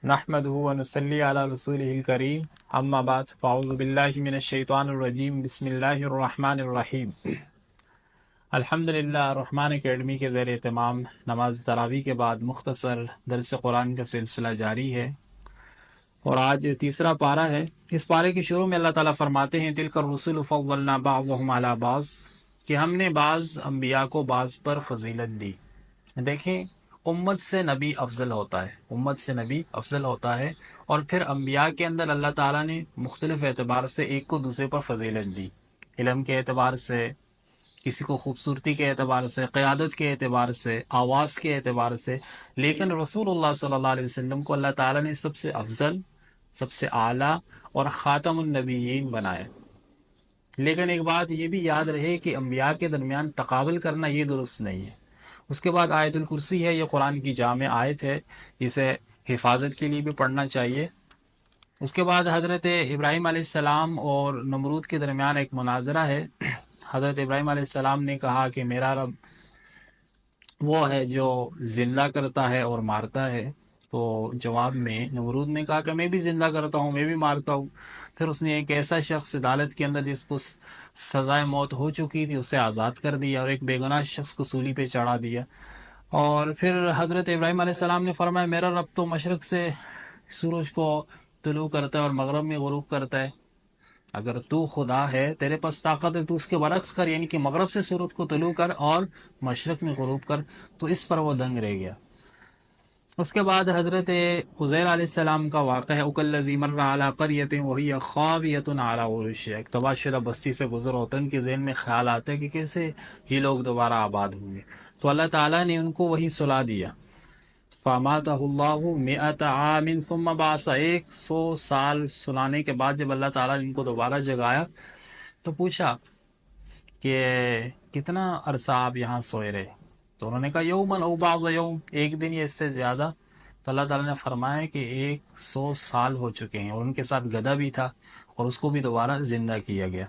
نحمدہ و نصلی علی رسولہ الکریم اما بعد فاعوذ باللہ من الشیطان الرجیم بسم اللہ الرحمن الرحیم۔ الحمدللہ رحمان اکیڈمی کے زیر اہتمام نماز تراویح کے بعد مختصر درس قرآن کا سلسلہ جاری ہے، اور آج تیسرا پارہ ہے۔ اس پارے کے شروع میں اللہ تعالیٰ فرماتے ہیں تلک الرسل فضلنا بعضهم علی بعض، کہ ہم نے بعض انبیاء کو بعض پر فضیلت دی۔ دیکھیں، امت سے نبی افضل ہوتا ہے، امت سے نبی افضل ہوتا ہے، اور پھر انبیاء کے اندر اللہ تعالیٰ نے مختلف اعتبار سے ایک کو دوسرے پر فضیلت دی، علم کے اعتبار سے، کسی کو خوبصورتی کے اعتبار سے، قیادت کے اعتبار سے، آواز کے اعتبار سے، لیکن رسول اللہ صلی اللہ علیہ وسلم کو اللہ تعالیٰ نے سب سے افضل، سب سے اعلیٰ اور خاتم النبیین بنایا۔ لیکن ایک بات یہ بھی یاد رہے کہ انبیاء کے درمیان تقابل کرنا یہ درست نہیں ہے۔ اس کے بعد آیت الکرسی ہے، یہ قرآن کی جامع آیت ہے، اسے حفاظت کے لیے بھی پڑھنا چاہیے۔ اس کے بعد حضرت ابراہیم علیہ السلام اور نمرود کے درمیان ایک مناظرہ ہے۔ حضرت ابراہیم علیہ السلام نے کہا کہ میرا رب وہ ہے جو زندہ کرتا ہے اور مارتا ہے، تو جواب میں نمرود نے کہا کہ میں بھی زندہ کرتا ہوں، میں بھی مارتا ہوں۔ پھر اس نے ایک ایسا شخص عدالت کے اندر جس کو سزائے موت ہو چکی تھی اسے آزاد کر دیا، اور ایک بے گناہ شخص کو سولی پہ چڑھا دیا۔ اور پھر حضرت ابراہیم علیہ السلام نے فرمایا میرا رب تو مشرق سے سورج کو طلوع کرتا ہے اور مغرب میں غروب کرتا ہے، اگر تو خدا ہے، تیرے پاس طاقت ہے، تو اس کے برعکس کر، یعنی کہ مغرب سے سورج کو طلوع کر اور مشرق میں غروب کر۔ تو اس پر وہ دنگ رہ گیا۔ اس کے بعد حضرت عزیر علیہ السلام کا واقعہ ہے، اکلذی مر علی قریۃ وہی خاویۃ علی عروشہا، ایک تباہ شدہ بستی سے گزر ہوتا ہے، ان کے ذہن میں خیال آتا ہے کہ کیسے یہ لوگ دوبارہ آباد ہوں گے، تو اللہ تعالیٰ نے ان کو وہی سلا دیا۔ فاماتہ اللہ 100 عام ثم بعث، 100 سال سلانے کے بعد جب اللہ تعالیٰ نے ان کو دوبارہ جگایا تو پوچھا کہ کتنا عرصہ آپ یہاں سوئے رہے، تو انہوں نے کہا یومن او بعض یوم، ایک دن یا اس سے زیادہ۔ تو اللہ تعالیٰ نے فرمایا کہ 100 سال ہو چکے ہیں، اور ان کے ساتھ گدھا بھی تھا اور اس کو بھی دوبارہ زندہ کیا گیا۔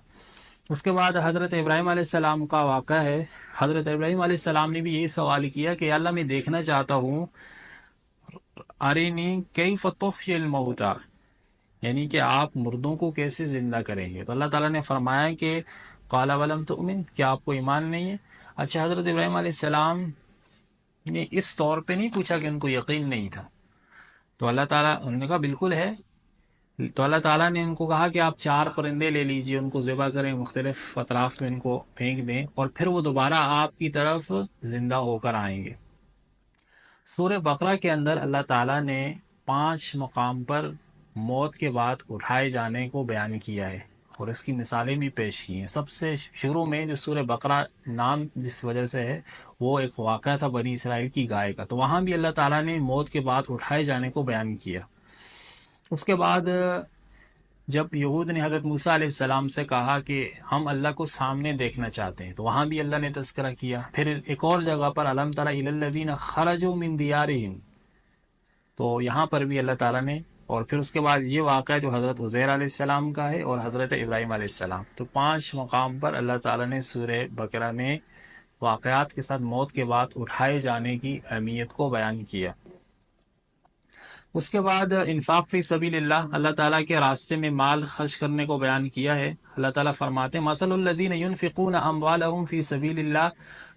اس کے بعد حضرت ابراہیم علیہ السلام کا واقعہ ہے۔ حضرت ابراہیم علیہ السلام نے بھی یہی سوال کیا کہ اللہ میں دیکھنا چاہتا ہوں، ارینی کیف تحیی الموتیٰ، یعنی کہ آپ مردوں کو کیسے زندہ کریں گے۔ تو اللہ تعالیٰ نے فرمایا کہ قال ولم تؤمن، کیا آپ کو ایمان نہیں ہے؟ اچھا، حضرت ابراہیم علیہ السلام نے اس طور پہ نہیں پوچھا کہ ان کو یقین نہیں تھا، تو اللہ تعالیٰ، انہوں نے کہا بالکل ہے، تو اللہ تعالیٰ نے ان کو کہا کہ آپ 4 پرندے لے لیجئے، ان کو ذبح کریں، مختلف اطراف میں ان کو پھینک دیں، اور پھر وہ دوبارہ آپ کی طرف زندہ ہو کر آئیں گے۔ سورہ بقرہ کے اندر اللہ تعالیٰ نے 5 مقام پر موت کے بعد اٹھائے جانے کو بیان کیا ہے، اور اس کی مثالیں بھی پیش کی ہیں۔ سب سے شروع میں جو سورہ بقرہ نام جس وجہ سے ہے، وہ ایک واقعہ تھا بنی اسرائیل کی گائے کا، تو وہاں بھی اللہ تعالیٰ نے موت کے بعد اٹھائے جانے کو بیان کیا۔ اس کے بعد جب یہود نے حضرت موسیٰ علیہ السلام سے کہا کہ ہم اللہ کو سامنے دیکھنا چاہتے ہیں، تو وہاں بھی اللہ نے تذکرہ کیا۔ پھر ایک اور جگہ پر الم تر الی الذین خرجوا من دیارہم، تو یہاں پر بھی اللہ تعالیٰ نے، اور پھر اس کے بعد یہ واقعہ جو حضرت عزیر علیہ السلام کا ہے اور حضرت ابراہیم علیہ السلام، تو 5 مقام پر اللہ تعالیٰ نے سورہ بقرہ میں واقعات کے ساتھ موت کے بعد اٹھائے جانے کی اہمیت کو بیان کیا۔ اس کے بعد انفاق فی سبیل اللہ، اللہ تعالیٰ کے راستے میں مال خرچ کرنے کو بیان کیا ہے۔ اللہ تعالیٰ فرماتے ہیں مثل الذین ينفقون اموالهم فی سبیل اللہ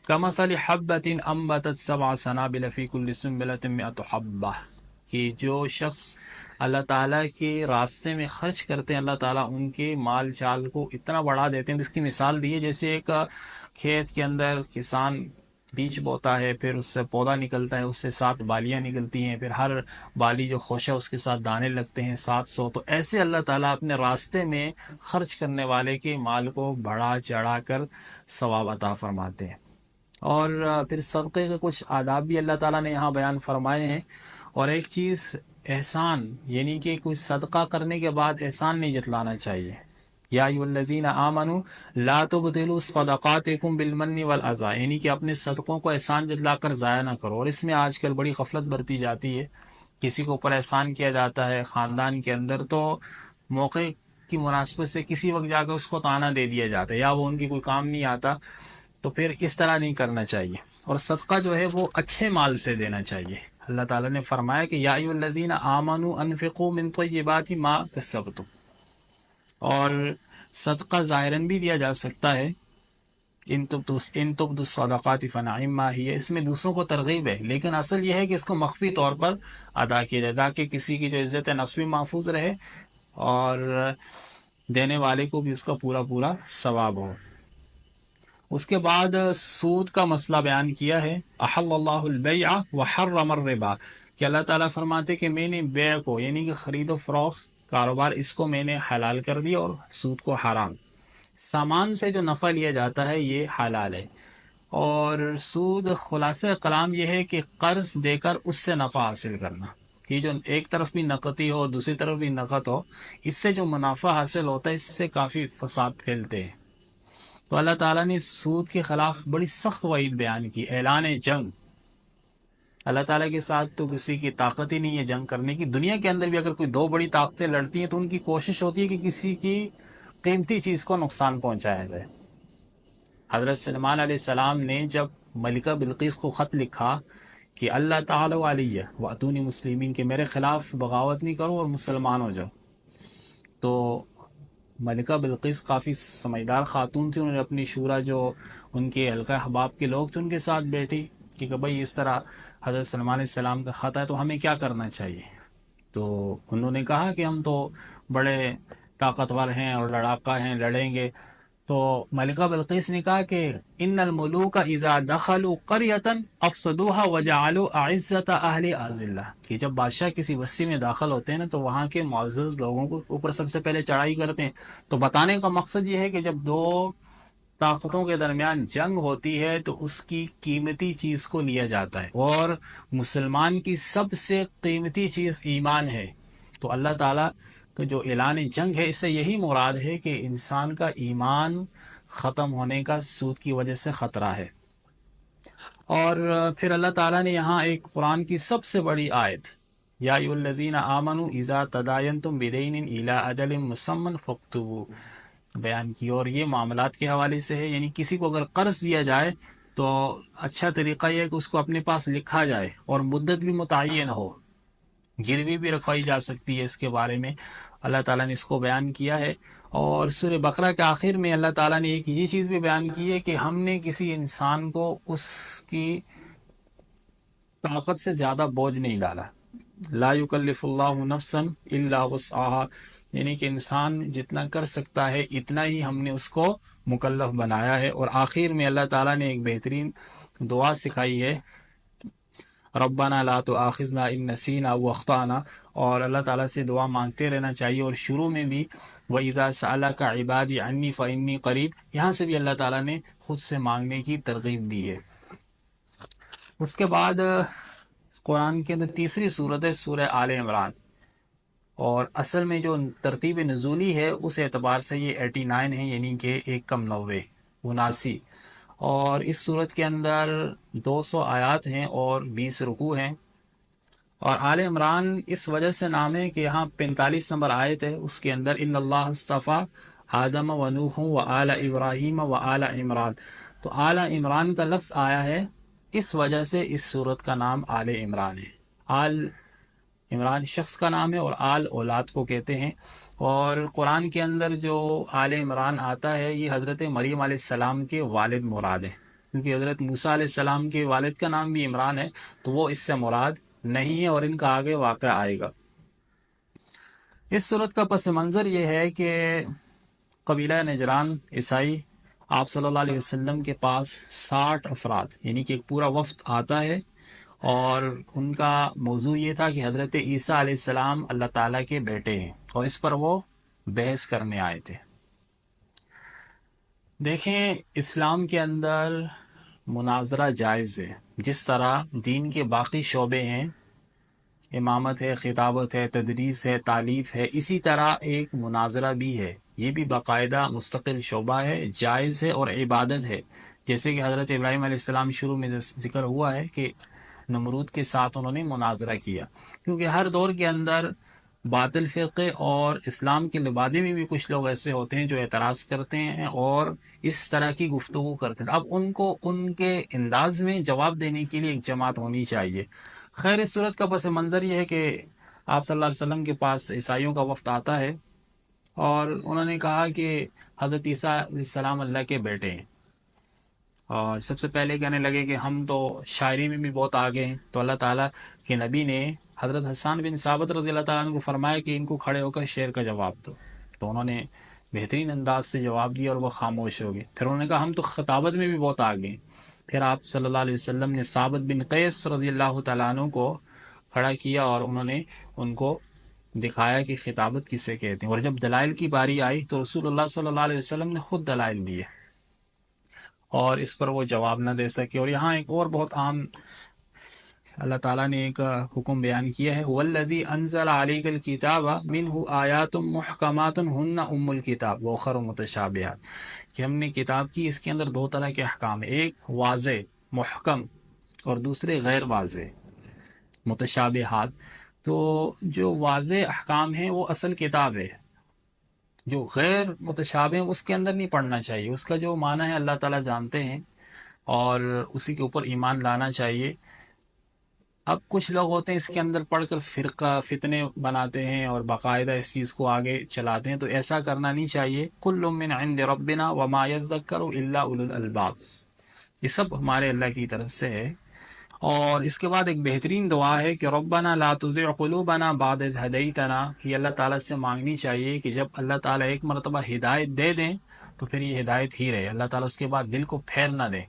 کمثل حبۃ انبتت 7 سنابل فی کل سنبلۃ 100 حبۃ، کہ جو شخص اللہ تعالیٰ کے راستے میں خرچ کرتے ہیں، اللہ تعالیٰ ان کے مال چال کو اتنا بڑھا دیتے ہیں۔ اس کی مثال دی ہے جیسے ایک کھیت کے اندر کسان بیج بوتا ہے، پھر اس سے پودا نکلتا ہے، اس سے 7 بالیاں نکلتی ہیں، پھر ہر بالی جو خوشہ اس کے ساتھ دانے لگتے ہیں 700، تو ایسے اللہ تعالیٰ اپنے راستے میں خرچ کرنے والے کے مال کو بڑھا چڑھا کر ثواب عطا فرماتے ہیں۔ اور پھر صدقے کے کچھ آداب بھی اللہ تعالیٰ نے یہاں بیان فرمائے ہیں۔ اور ایک چیز احسان، یعنی کہ کوئی صدقہ کرنے کے بعد احسان نہیں جتلانا چاہیے۔ یا ایھا الذین آمنوا لا تبطلوا صدقاتکم بالمن والاذی، یعنی کہ اپنے صدقوں کو احسان جتلا کر ضائع نہ کرو۔ اور اس میں آج کل بڑی غفلت برتی جاتی ہے، کسی کے اوپر احسان کیا جاتا ہے خاندان کے اندر، تو موقع کی مناسبت سے کسی وقت جا کر اس کو طعنہ دے دیا جاتا ہے، یا وہ ان کی کوئی کام نہیں آتا، تو پھر اس طرح نہیں کرنا چاہیے. اور صدقہ جو ہے وہ اچھے مال سے دینا چاہیے. اللہ تعالیٰ نے فرمایا کہ یا ایھا الذین آمنوا انفقوا من طیبات ما کسبتم. اور صدقہ ظاہراً بھی دیا جا سکتا ہے، ان تبدوا الصدقات فنعما ہی، اس میں دوسروں کو ترغیب ہے، لیکن اصل یہ ہے کہ اس کو مخفی طور پر ادا کیا جائے تاکہ کسی کی جو عزت نفس بھی محفوظ رہے اور دینے والے کو بھی اس کا پورا پورا ثواب ہو. اس کے بعد سود کا مسئلہ بیان کیا ہے. احل اللہ البیع وحرم الربا، کہ اللہ تعالیٰ فرماتے کہ میں نے بیع کو یعنی کہ خرید و فروخت کاروبار اس کو میں نے حلال کر دیا اور سود کو حرام. سامان سے جو نفع لیا جاتا ہے یہ حلال ہے، اور سود خلاصہ کلام یہ ہے کہ قرض دے کر اس سے نفع حاصل کرنا، کہ جو ایک طرف بھی نقدی ہو دوسری طرف بھی نقد ہو، اس سے جو منافع حاصل ہوتا ہے اس سے کافی فساد پھیلتے ہیں. تو اللہ تعالیٰ نے سود کے خلاف بڑی سخت وعید بیان کی، اعلان جنگ. اللہ تعالیٰ کے ساتھ تو کسی کی طاقت ہی نہیں ہے جنگ کرنے کی. دنیا کے اندر بھی اگر کوئی دو بڑی طاقتیں لڑتی ہیں تو ان کی کوشش ہوتی ہے کہ کسی کی قیمتی چیز کو نقصان پہنچایا جائے. حضرت سلیمان علیہ السلام نے جب ملکہ بلقیس کو خط لکھا کہ اللہ تعالیٰ علیہ واتونی مسلمین، کہ میرے خلاف بغاوت نہیں کرو اور مسلمان ہو جاؤ، تو ملکہ بلقیس کافی سمجھدار خاتون تھی. انہوں نے اپنی شورا جو ان کے حلقہ احباب کے لوگ تھے ان کے ساتھ بیٹھی کہ بھائی اس طرح حضرت سلمان علیہ السلام کا خط ہے تو ہمیں کیا کرنا چاہیے. تو انہوں نے کہا کہ ہم تو بڑے طاقتور ہیں اور لڑاکا ہیں، لڑیں گے. تو ملکہ بلقیس نے کہا کہ ان الملوک اذا دخلوا قریۃ افسدوها وجعلوا اعزۃ اہلها اذلہ، کہ جب بادشاہ کسی بستی میں داخل ہوتے ہیں نا تو وہاں کے معزز لوگوں کو اوپر سب سے پہلے چڑھائی کرتے ہیں. تو بتانے کا مقصد یہ ہے کہ جب دو طاقتوں کے درمیان جنگ ہوتی ہے تو اس کی قیمتی چیز کو لیا جاتا ہے، اور مسلمان کی سب سے قیمتی چیز ایمان ہے. تو اللہ تعالیٰ کہ جو اعلان جنگ ہے اس سے یہی مراد ہے کہ انسان کا ایمان ختم ہونے کا سود کی وجہ سے خطرہ ہے. اور پھر اللہ تعالیٰ نے یہاں ایک قرآن کی سب سے بڑی آیت یا ایھا الذین آمنوا اذا تداینتم بدین الی اجل مسمى فاکتبوہ بیان کی، اور یہ معاملات کے حوالے سے ہے. یعنی کسی کو اگر قرض دیا جائے تو اچھا طریقہ یہ ہے کہ اس کو اپنے پاس لکھا جائے اور مدت بھی متعین ہو، گروی بھی رکھوائی جا سکتی ہے. اس کے بارے میں اللہ تعالیٰ نے اس کو بیان کیا ہے. اور سورہ بقرہ کے آخر میں اللہ تعالیٰ نے ایک یہ چیز بھی بیان کی ہے کہ ہم نے کسی انسان کو اس کی طاقت سے زیادہ بوجھ نہیں ڈالا. لا یکلف اللہ نفسا الا وسعها، یعنی کہ انسان جتنا کر سکتا ہے اتنا ہی ہم نے اس کو مکلف بنایا ہے. اور آخر میں اللہ تعالیٰ نے ایک بہترین دعا سکھائی ہے، ربنا لا تؤاخذنا ان نسینا او اخطانا، اور اللہ تعالیٰ سے دعا مانگتے رہنا چاہیے. اور شروع میں بھی وَإِذَا سَأَلَكَ عِبَادِي عَنِّي فَإِنِّي قَرِيبٌ، یہاں سے بھی اللہ تعالیٰ نے خود سے مانگنے کی ترغیب دی ہے. اس کے بعد قرآن کے اندر تیسری صورت ہے سورہ آل عمران، اور اصل میں جو ترتیب نزولی ہے اس اعتبار سے یہ 89 ہے، یعنی کہ 1 = 90 اور اس صورت کے اندر 200 آیات ہیں اور 20 رکوع ہیں. اور آل عمران اس وجہ سے نام ہے کہ یہاں 45 نمبر آیت ہے، اس کے اندر ان اللہ اصطفیٰ آدم و نوح و آل ابراہیم و آل عمران. تو آل عمران کا لفظ آیا ہے اس وجہ سے اس صورت کا نام آل عمران ہے. آل عمران شخص کا نام ہے اور آل اولاد کو کہتے ہیں. اور قرآن کے اندر جو آل عمران آتا ہے یہ حضرت مریم علیہ السلام کے والد مراد ہے، کیونکہ حضرت موسیٰ علیہ السلام کے والد کا نام بھی عمران ہے، تو وہ اس سے مراد نہیں ہے اور ان کا آگے واقعہ آئے گا. اس صورت کا پس منظر یہ ہے کہ قبیلہ نجران عیسائی آپ صلی اللہ علیہ وسلم کے پاس 60 افراد یعنی کہ ایک پورا وفد آتا ہے، اور ان کا موضوع یہ تھا کہ حضرت عیسیٰ علیہ السلام اللہ تعالیٰ کے بیٹے ہیں، اور اس پر وہ بحث کرنے آئے تھے. دیکھیں اسلام کے اندر مناظرہ جائز ہے، جس طرح دین کے باقی شعبے ہیں، امامت ہے، خطابت ہے، تدریس ہے، تعلیف ہے، اسی طرح ایک مناظرہ بھی ہے. یہ بھی باقاعدہ مستقل شعبہ ہے، جائز ہے اور عبادت ہے. جیسے کہ حضرت ابراہیم علیہ السلام شروع میں ذکر ہوا ہے کہ نمرود کے ساتھ انہوں نے مناظرہ کیا، کیونکہ ہر دور کے اندر باطل فرقے اور اسلام کے لبادے میں بھی کچھ لوگ ایسے ہوتے ہیں جو اعتراض کرتے ہیں اور اس طرح کی گفتگو کرتے ہیں. اب ان کو ان کے انداز میں جواب دینے کے لیے ایک جماعت ہونی چاہیے. خیر اس صورت کا پس منظر یہ ہے کہ آپ صلی اللہ علیہ وسلم کے پاس عیسائیوں کا وفد آتا ہے اور انہوں نے کہا کہ حضرت عیسیٰ علیہ السلام اللہ کے بیٹے ہیں. اور سب سے پہلے کہنے لگے کہ ہم تو شاعری میں بھی بہت آگے ہیں. تو اللہ تعالیٰ کے نبی نے حضرت حسان بن ثابت رضی اللہ تعالیٰ عنہ کو فرمایا کہ ان کو کھڑے ہو کر شعر کا جواب دو. تو انہوں نے بہترین انداز سے جواب دیا اور وہ خاموش ہو گئے. پھر انہوں نے کہا ہم تو خطابت میں بھی بہت آگے ہیں. پھر آپ صلی اللہ علیہ وسلم نے ثابت بن قیس رضی اللہ تعالیٰ عنہ کو کھڑا کیا اور انہوں نے ان کو دکھایا کہ خطابت کسے کہتے ہیں. اور جب دلائل کی باری آئی تو رسول اللہ صلی اللہ علیہ وسلم نے خود دلائل دیے اور اس پر وہ جواب نہ دے سکے. اور یہاں ایک اور بہت عام اللہ تعالیٰ نے ایک حکم بیان کیا ہے والذی انزل علیک الکتاب منہ آیات محکمات ہن ام الکتاب وأخر متشابہات، کہ ہم نے کتاب کی اس کے اندر دو طرح کے احکام ہیں، ایک واضح محکم اور دوسرے غیر واضح متشابہات. تو جو واضح احکام ہیں وہ اصل کتاب ہے، جو غیر متشابہ ہیں اس کے اندر نہیں پڑھنا چاہیے. اس کا جو معنی ہے اللہ تعالیٰ جانتے ہیں اور اسی کے اوپر ایمان لانا چاہیے. اب کچھ لوگ ہوتے ہیں اس کے اندر پڑھ کر فرقہ فتنے بناتے ہیں اور باقاعدہ اس چیز کو آگے چلاتے ہیں، تو ایسا کرنا نہیں چاہیے. کل من عند ربنا وما يذکر الا اولو الالباب، یہ سب ہمارے اللہ کی طرف سے ہے. اور اس کے بعد ایک بہترین دعا ہے کہ ربنا لا تزغ قلوبنا بعد اذ ہدیتنا، یہ اللہ تعالیٰ سے مانگنی چاہیے کہ جب اللہ تعالیٰ ایک مرتبہ ہدایت دے دیں تو پھر یہ ہدایت ہی رہے، اللہ تعالیٰ اس کے بعد دل کو پھیر نہ دیں.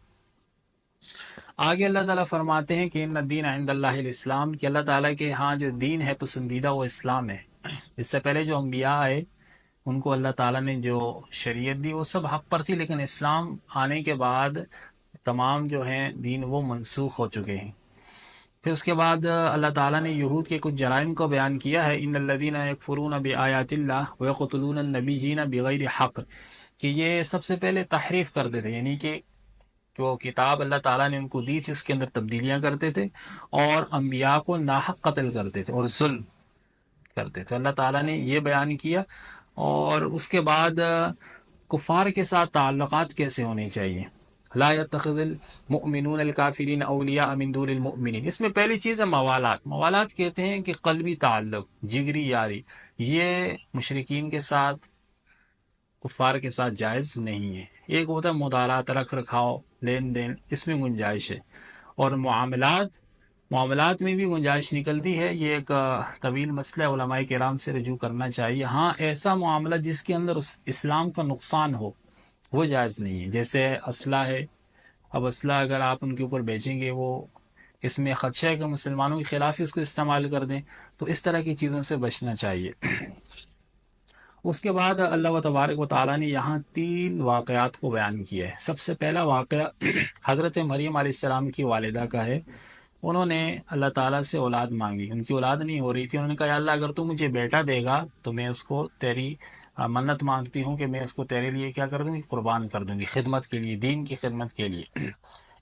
آگے اللہ تعالیٰ فرماتے ہیں کہ ان الدین عند اللہ الاسلام، کہ اللہ تعالیٰ کے ہاں جو دین ہے پسندیدہ وہ اسلام ہے. اس سے پہلے جو انبیاء آئے ان کو اللہ تعالیٰ نے جو شریعت دی وہ سب حق پر تھی، لیکن اسلام آنے کے بعد تمام جو ہیں دین وہ منسوخ ہو چکے ہیں. پھر اس کے بعد اللہ تعالیٰ نے یہود کے کچھ جرائم کو بیان کیا ہے، ان الذین یکفرون بآیات اللہ ویقتلون النبیین بغیر حق، کہ یہ سب سے پہلے تحریف کرتے تھے، یعنی کہ جو کتاب اللہ تعالیٰ نے ان کو دی تھی اس کے اندر تبدیلیاں کرتے تھے اور انبیاء کو ناحق قتل کرتے تھے اور ظلم کرتے تھے. اللہ تعالیٰ نے یہ بیان کیا. اور اس کے بعد کفار کے ساتھ تعلقات کیسے ہونے چاہیے، لا يتخذ المؤمنون الکافرین اولیاء من دون المؤمنین. اس میں پہلی چیز ہے موالات. موالات کہتے ہیں کہ قلبی تعلق، جگری یاری، یہ مشرکین کے ساتھ کفار کے ساتھ جائز نہیں ہے. ایک ہوتا ہے مدارات، رکھ رکھاؤ، لین دین، اس میں گنجائش ہے. اور معاملات میں بھی گنجائش نکلتی ہے. یہ ایک طویل مسئلہ علماء کرام سے رجوع کرنا چاہیے. ہاں ایسا معاملہ جس کے اندر اسلام کا نقصان ہو وہ جائز نہیں ہے، جیسے اسلحہ ہے. اب اسلحہ اگر آپ ان کے اوپر بیچیں گے وہ اس میں خدشہ ہے کہ مسلمانوں کے خلاف ہی اس کو استعمال کر دیں، تو اس طرح کی چیزوں سے بچنا چاہیے. اس کے بعد اللہ و تبارک و تعالیٰ نے یہاں 3 واقعات کو بیان کیا ہے. سب سے پہلا واقعہ حضرت مریم علیہ السلام کی والدہ کا ہے. انہوں نے اللہ تعالیٰ سے اولاد مانگی، ان کی اولاد نہیں ہو رہی تھی. انہوں نے کہا یا اللہ اگر تو مجھے بیٹا دے گا تو میں اس کو تیری منت مانگتی ہوں کہ میں اس کو تیرے لیے کیا کر دوں گی، قربان کر دوں گی، خدمت کے لیے، دین کی خدمت کے لیے.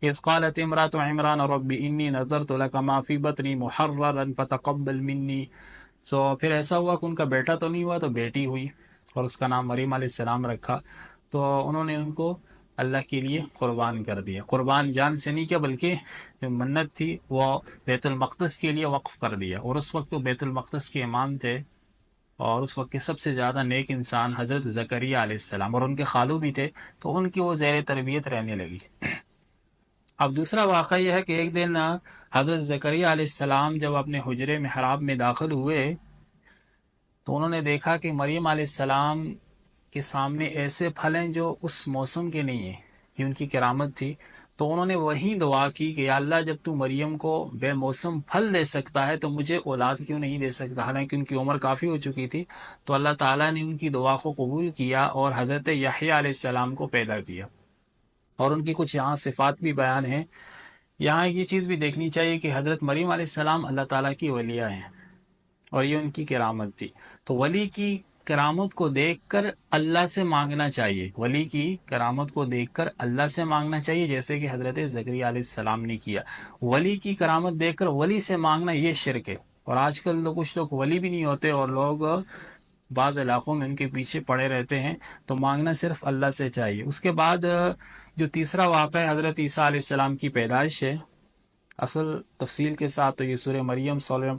اذ قالت امرأة عمران رب انی نذرت لك ما فی بطنی محررا فتقبل منی. پھر ایسا ہوا کہ ان کا بیٹا تو نہیں ہوا تو بیٹی ہوئی اور اس کا نام مریم علیہ السلام رکھا. تو انہوں نے ان کو اللہ کے لیے قربان کر دیا. قربان جان سے نہیں کیا بلکہ جو منت تھی وہ بیت المقدس کے لیے وقف کر دیا. اور اس وقت وہ بیت المقدس کے امام تھے اور اس وقت کے سب سے زیادہ نیک انسان حضرت زکریہ علیہ السلام، اور ان کے خالو بھی تھے، تو ان کی وہ زیر تربیت رہنے لگی. اب دوسرا واقعہ یہ ہے کہ ایک دن حضرت زکریہ علیہ السلام جب اپنے حجرے محراب میں داخل ہوئے تو انہوں نے دیکھا کہ مریم علیہ السلام کے سامنے ایسے پھل ہیں جو اس موسم کے نہیں ہیں، یہ ان کی کرامت تھی. تو انہوں نے وہی دعا کی کہ یا اللہ جب تو مریم کو بے موسم پھل دے سکتا ہے تو مجھے اولاد کیوں نہیں دے سکتا، حالانکہ ان کی عمر کافی ہو چکی تھی. تو اللہ تعالیٰ نے ان کی دعا کو قبول کیا اور حضرت یحییٰ علیہ السلام کو پیدا کیا. اور ان کی کچھ یہاں صفات بھی بیان ہیں. یہاں یہ چیز بھی دیکھنی چاہیے کہ حضرت مریم علیہ السلام اللہ تعالیٰ کی ولیہ ہیں اور یہ ان کی کرامت تھی. تو ولی کی کرامت کو دیکھ کر اللہ سے مانگنا چاہیے، ولی کی کرامت کو دیکھ کر اللہ سے مانگنا چاہیے، جیسے کہ حضرت زکریا علیہ السلام نے کیا. ولی کی کرامت دیکھ کر ولی سے مانگنا یہ شرک ہے. اور آج کل تو کچھ لوگ ولی بھی نہیں ہوتے اور لوگ بعض علاقوں میں ان کے پیچھے پڑے رہتے ہیں، تو مانگنا صرف اللہ سے چاہیے۔ اس کے بعد جو تیسرا واقعہ ہے حضرت عیسیٰ علیہ السلام کی پیدائش ہے، اصل تفصیل کے ساتھ تو یہ سورہ مریم 16